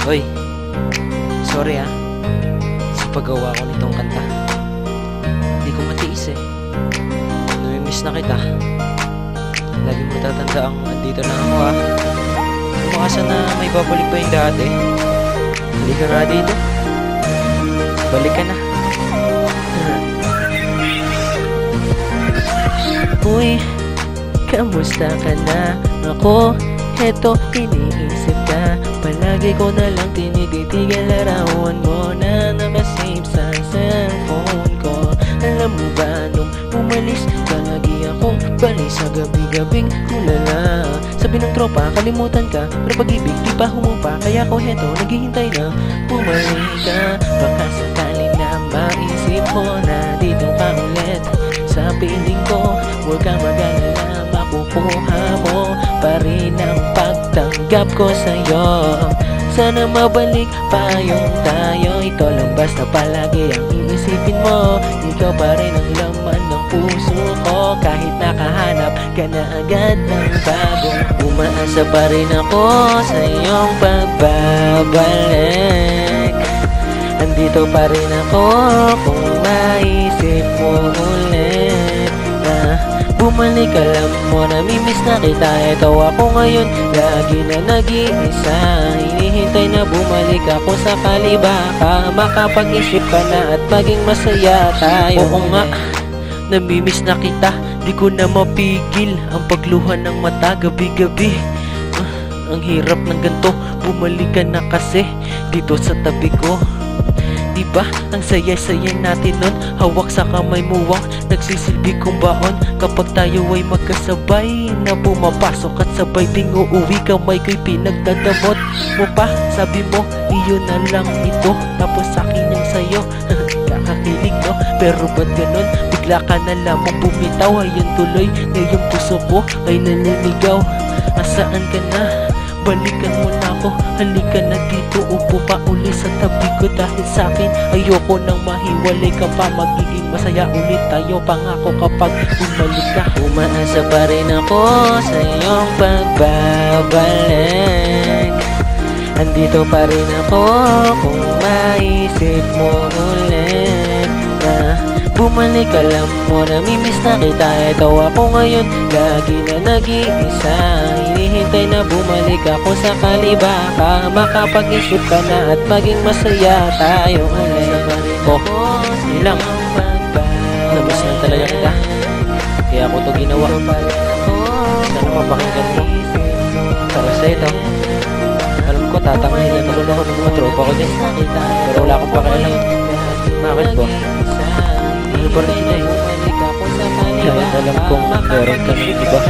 Hoy, sorry sa paggawa ko nitong kanta. Hindi ko matiis eh. Namimiss na kita. Lagi mo tatanda ang andito na ako Umakasan na may babalik pa yung dati. Halika nga dito. Balik ka na. Uy, kamusta ka na? Ako, heto, iniisip ka. Palagi ko na lang tinititigan larawan mo na nakasave sa cellphone ko. Alam mo ba nung umalis, lagi akong bali sa gabi-gabing hulala. Sabi ng tropa, kalimutan ka, pero pag-ibig di pa humupa. Kaya ko heto, naghihintay na bumalik ka. Baka sakaling na maisip ko na dito ka ulit sa piling ko. Huwag ka mag-alala, makukuha mo pa rin ang pagtanggap ko sa'yo. Sana mabalik pa yung tayo. Ito lang basta palagi ang iisipin mo. Ikaw pa rin ang laman ng puso ko. Kahit nakahanap ka na agad ng bago, umaasa pa rin ako sa iyong pagbabalik. Andito pa rin ako kung maisip mo ulit na bumalik. Alam mo, namimiss na kita. Ito ako ngayon, lagi na nag-iisa. Hinihintay na bumalik ako sakali baka makapag-isip ka na at maging masaya tayo. Oo nga, namimiss na kita. Di ko na mapigil ang pagluha ng mata gabi-gabi. Ang hirap ng ganto, bumalik ka na kasi dito sa tabi ko. Diba, ang saya-saya natin nun, hawak sa kamay muwang nagsisilbi kong baon. Kapag tayo ay magkasabay na pumapasok at sabay ding uuwi, kamay ko'y pinagdadamot mo pa. Sabi mo, iyon na lang ito, tapos akin yung sayo. Kakakilig no, pero ba't ganun? Bigla ka na lamang bumitaw. Ayun tuloy, ngayong puso ko ay naninigaw. Asaan ka na? Balikan mo na ako, halika na dito. Upo ka uli sa tabi ko dahil sa'kin ayoko nang mahiwalay ka pa. Magiging masaya ulit tayo, pangako kapag bumalik ka. Umaasa pa rin ako sa iyong pagbabalik. Andito pa rin ako kung maisip mo ulit na bumalik. Alam mo, namimiss na kita. Ito ako ngayon, lagi na nag-iisa. Hinihintay na bumalik ako sakali baka makapag-isip ka na at maging masaya tayo ulit. Oh, yun lang. Namiss na talaga kita. Kaya ako to ginawa. Sana mapakinggan mo. Para sa ito, alam ko tatangin na tulog ako ng mga tropa ko dyan, pero wala akong pakialam. Bakit ba? Ano pa rin sila eh? Kaya alam kong meron kami iba.